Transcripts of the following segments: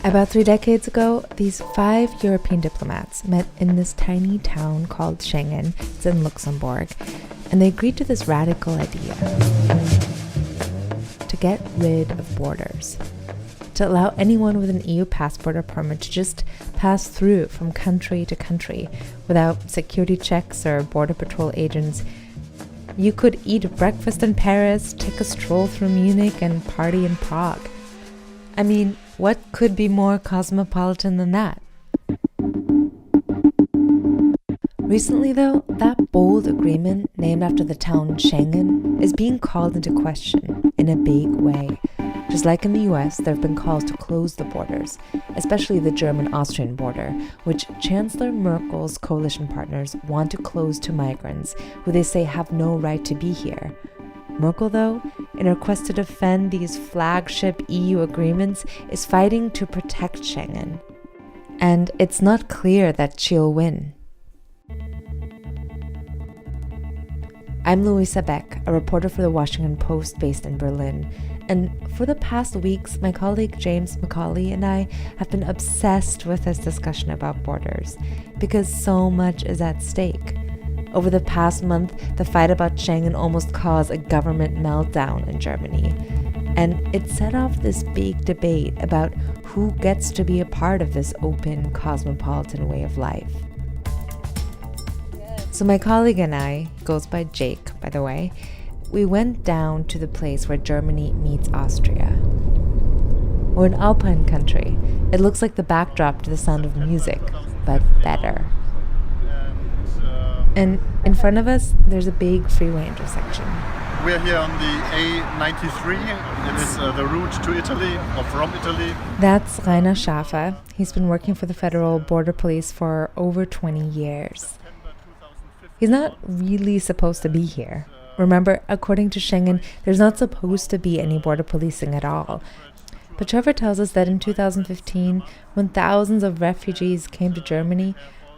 About 3 decades ago, these 5 European diplomats met in this tiny town called Schengen. It's in Luxembourg. And they agreed to this radical idea: to get rid of borders, to allow anyone with an EU passport or permit to just pass through from country to country without security checks or border patrol agents. You could eat breakfast in Paris, take a stroll through Munich, and party in Prague. I mean, what could be more cosmopolitan than that? Recently, though, that bold agreement, named after the town Schengen, is being called into question in a big way. Just like in the US, there have been calls to close the borders, especially the German-Austrian border, which Chancellor Merkel's coalition partners want to close to migrants who they say have no right to be here. Merkel, though, in her quest to defend these flagship EU agreements, is fighting to protect Schengen. And it's not clear that she'll win. I'm Louisa Beck, a reporter for the Washington Post based in Berlin. And for the past weeks, my colleague James McCauley and I have been obsessed with this discussion about borders, because so much is at stake. Over the past month, the fight about Schengen almost caused a government meltdown in Germany. And it set off this big debate about who gets to be a part of this open, cosmopolitan way of life. So my colleague and I, goes by Jake, by the way, we went down to the place where Germany meets Austria. We're an alpine country. It looks like the backdrop to The Sound of Music, but better. And in front of us, there's a big freeway intersection. We're here on the A93. It is the route to Italy, or from Italy. That's Rainer Schafer. He's been working for the Federal Border Police for over 20 years. He's not really supposed to be here. Remember, according to Schengen, there's not supposed to be any border policing at all. But Trevor tells us that in 2015, when thousands of refugees came to Germany,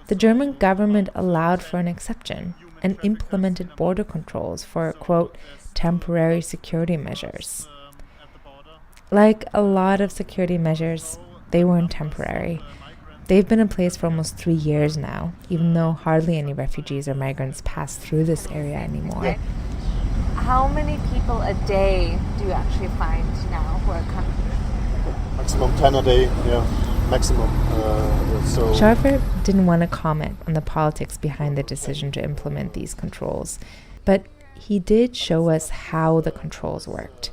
the German government allowed for an exception and implemented border controls for, quote, temporary security measures. Like a lot of security measures, they weren't temporary. They've been in place for almost 3 years now, even though hardly any refugees or migrants pass through this area anymore. How many people a day do you actually find now who are coming? Maximum 10 a day, yeah, maximum. Schafer didn't want to comment on the politics behind the decision to implement these controls, but he did show us how the controls worked.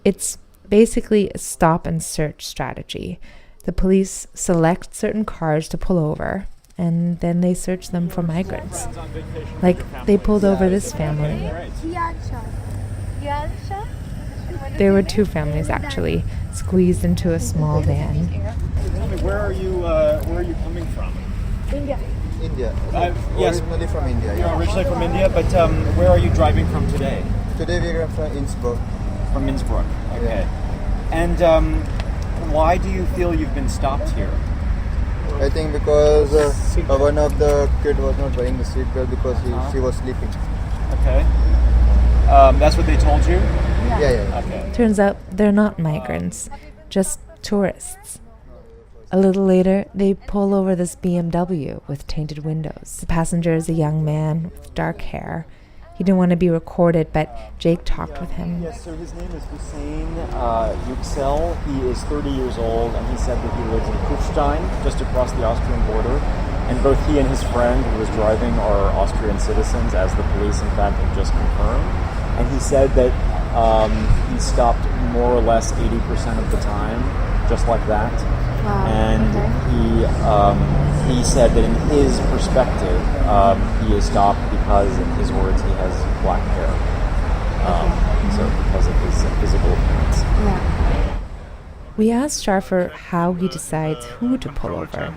It's basically a stop and search strategy. The police select certain cars to pull over, and then they search them for migrants. Like, they pulled over this family. There were 2 families, actually, squeezed into a small van. Tell me, where are you coming from? India. Yes. Originally from India. You're originally from India, but where are you driving from today? Today we are from Innsbruck. From Innsbruck, okay. And why do you feel you've been stopped here? I think because one of the kid was not wearing the seatbelt because she was sleeping. Okay. That's what they told you? Yeah. Okay. Turns out they're not migrants, just tourists. A little later, they pull over this BMW with tainted windows. The passenger is a young man with dark hair. He didn't want to be recorded, but Jake talked with him. Yes, so his name is Hussein Yüksel. He is 30 years old, and he said that he lives in Kufstein, just across the Austrian border. And both he and his friend who was driving are Austrian citizens, as the police, in fact, have just confirmed. And he said that he stopped more or less 80% of the time, just like that. Wow. And he said that in his perspective, he is stopped because, in his words, he has black hair. So because of his physical appearance. Yeah. We asked Schafer how he decides who to pull over.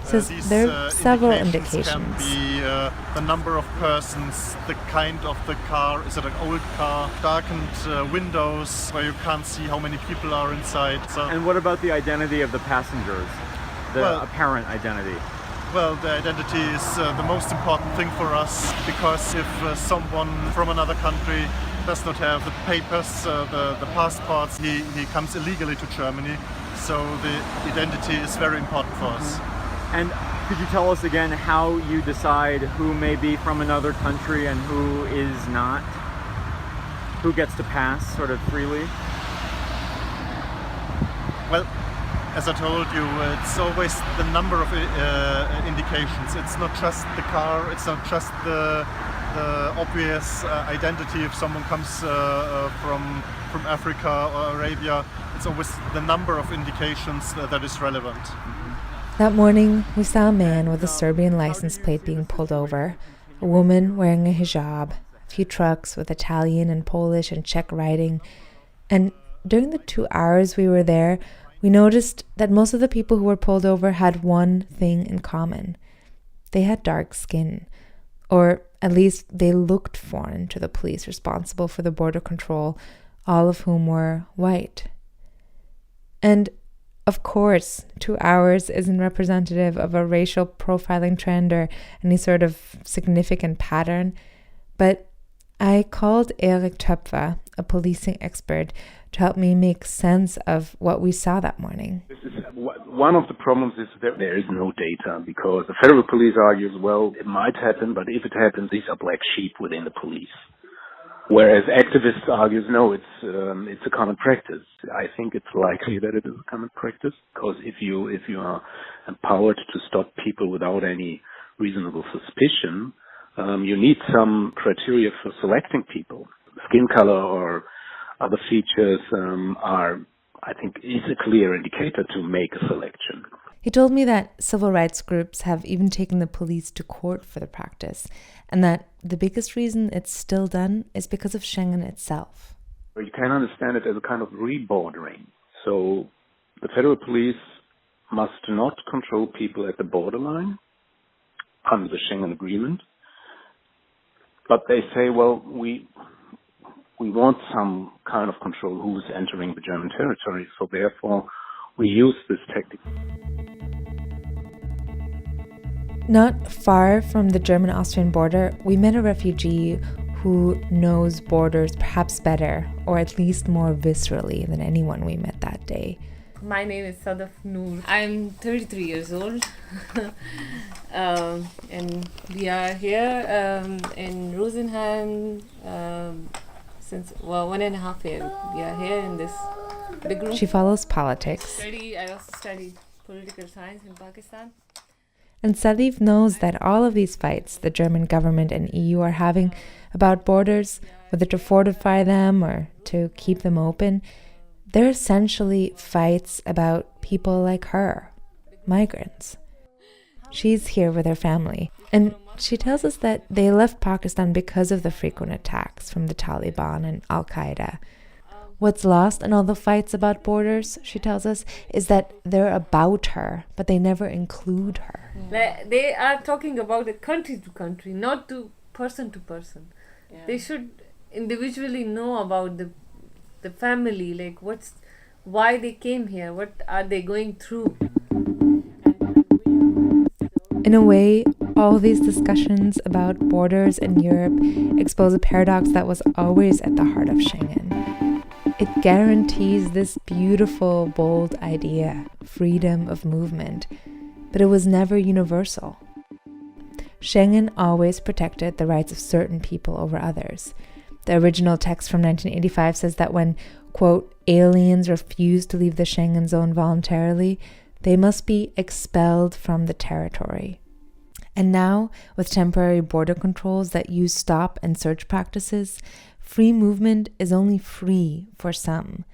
Says there are several indications. Can be the number of persons, the kind of the car. Is it an old car? Darkened windows where you can't see how many people are inside. So, And what about the identity of the passengers? The apparent identity? well, the identity is the most important thing for us, because if someone from another country does not have the papers, the passports. He comes illegally to Germany, so the identity is very important for us. And could you tell us again how you decide who may be from another country and who is not? Who gets to pass sort of freely? Well, as I told you, it's always the number of indications. It's not just the car, it's not just the obvious identity if someone comes from Africa or Arabia. It's always the number of indications that is relevant. That morning, we saw a man with a Serbian license plate being pulled over, a woman wearing a hijab, a few trucks with Italian and Polish and Czech writing. And during the 2 hours we were there, we noticed that most of the people who were pulled over had one thing in common. They had dark skin, or at least they looked foreign to the police responsible for the border control, all of whom were white. And of course, 2 hours isn't representative of a racial profiling trend or any sort of significant pattern, but I called Erik Töpfer, a policing expert, to help me make sense of what we saw that morning. One of the problems is that there is no data, because the federal police argues, well, it might happen, but if it happens, these are black sheep within the police. Whereas activists argues, no, it's a common practice. I think it's likely that it is a common practice, because if you are empowered to stop people without any reasonable suspicion, you need some criteria for selecting people. Skin color or other features is a clear indicator to make a selection. He told me that civil rights groups have even taken the police to court for the practice, and that the biggest reason it's still done is because of Schengen itself. You can understand it as a kind of rebordering. So the federal police must not control people at the borderline under the Schengen Agreement, but they say, well, we want some kind of control who's entering the German territory, so therefore we use this tactic. Not far from the German-Austrian border, we met a refugee who knows borders perhaps better, or at least more viscerally than anyone we met that day. My name is Sadaf Noor. I'm 33 years old. And we are here in Rosenheim since 1.5 years. We are here in this big room. She follows politics. I also studied political science in Pakistan. And Salif knows that all of these fights the German government and EU are having about borders, whether to fortify them or to keep them open, they're essentially fights about people like her, migrants. She's here with her family, and she tells us that they left Pakistan because of the frequent attacks from the Taliban and Al-Qaeda. What's lost in all the fights about borders, she tells us, is that they're about her, but they never include her. They are talking about it country to country, not to person. Yeah. They should individually know about the family, like why they came here, what are they going through. In a way, all these discussions about borders in Europe expose a paradox that was always at the heart of Schengen. It guarantees this beautiful, bold idea, freedom of movement, but it was never universal. Schengen always protected the rights of certain people over others. The original text from 1985 says that when, quote, aliens refuse to leave the Schengen zone voluntarily, they must be expelled from the territory. And now, with temporary border controls that use stop and search practices, free movement is only free for some.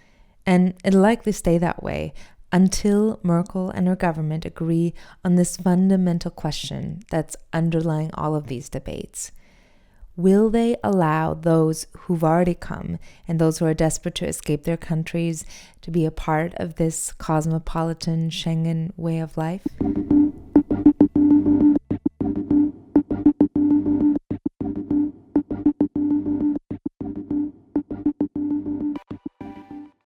And it'll likely stay that way until Merkel and her government agree on this fundamental question that's underlying all of these debates. Will they allow those who've already come and those who are desperate to escape their countries to be a part of this cosmopolitan Schengen way of life?